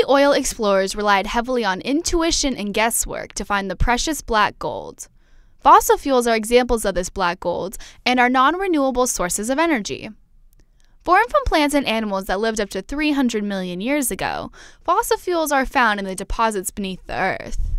oil explorers relied heavily on intuition and guesswork to find the precious black gold. Fossil fuels are examples of this black gold and are non-renewable sources of energy. Formed from plants and animals that lived up to 300 million years ago, fossil fuels are found in the deposits beneath the earth.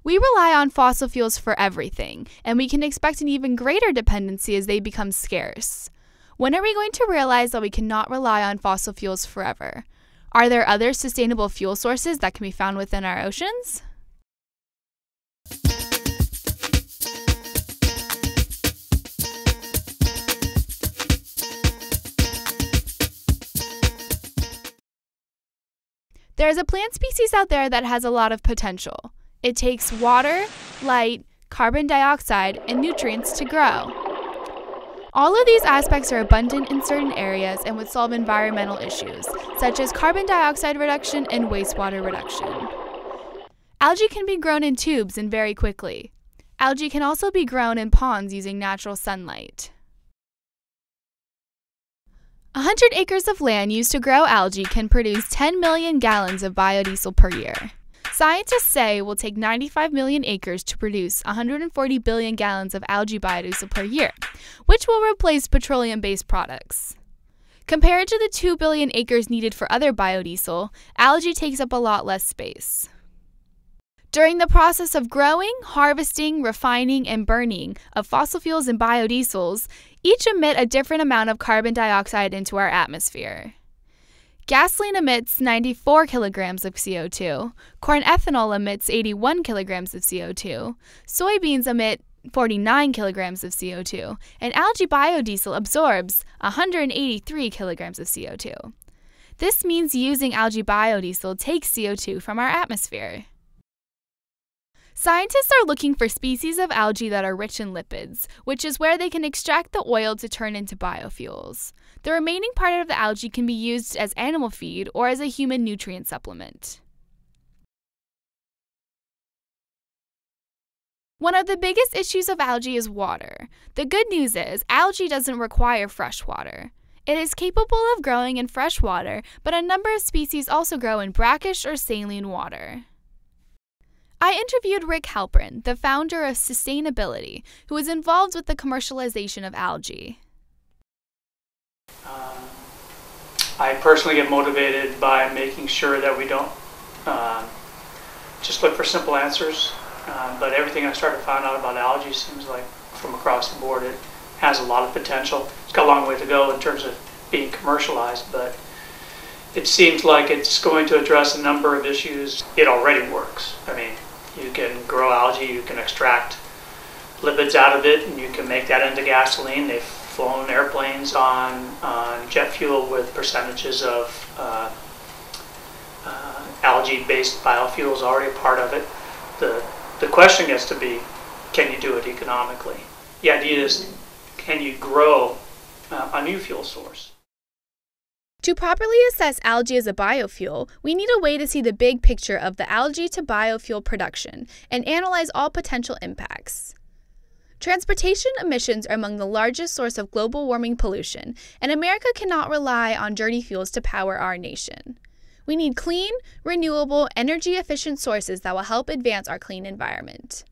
We rely on fossil fuels for everything, and we can expect an even greater dependency as they become scarce. When are we going to realize that we cannot rely on fossil fuels forever? Are there other sustainable fuel sources that can be found within our oceans? There is a plant species out there that has a lot of potential. It takes water, light, carbon dioxide, and nutrients to grow. All of these aspects are abundant in certain areas and would solve environmental issues, such as carbon dioxide reduction and wastewater reduction. Algae can be grown in tubes and very quickly. Algae can also be grown in ponds using natural sunlight. 100 acres of land used to grow algae can produce 10 million gallons of biodiesel per year. Scientists say it will take 95 million acres to produce 140 billion gallons of algae biodiesel per year, which will replace petroleum-based products. Compared to the 2 billion acres needed for other biodiesel, algae takes up a lot less space. During the process of growing, harvesting, refining, and burning of fossil fuels and biodiesels, each emit a different amount of carbon dioxide into our atmosphere. Gasoline emits 94 kilograms of CO2, corn ethanol emits 81 kilograms of CO2, soybeans emit 49 kilograms of CO2, and algae biodiesel absorbs 183 kilograms of CO2. This means using algae biodiesel takes CO2 from our atmosphere. Scientists are looking for species of algae that are rich in lipids, which is where they can extract the oil to turn into biofuels. The remaining part of the algae can be used as animal feed or as a human nutrient supplement. One of the biggest issues of algae is water. The good news is algae doesn't require fresh water. It is capable of growing in fresh water, but a number of species also grow in brackish or saline water. I interviewed Rick Halpern, the founder of Sustainability, who is involved with the commercialization of algae. I personally get motivated by making sure that we don't just look for simple answers, but everything I started to find out about algae seems like from across the board it has a lot of potential. It's got a long way to go in terms of being commercialized, but it seems like it's going to address a number of issues. It already works. I mean, you can grow algae, you can extract lipids out of it, and you can make that into gasoline. They've flown airplanes on jet fuel with percentages of algae-based biofuels already a part of it. The question gets to be, can you do it economically? The idea is, can you grow a new fuel source? To properly assess algae as a biofuel, we need a way to see the big picture of the algae to biofuel production and analyze all potential impacts. Transportation emissions are among the largest source of global warming pollution, and America cannot rely on dirty fuels to power our nation. We need clean, renewable, energy-efficient sources that will help advance our clean environment.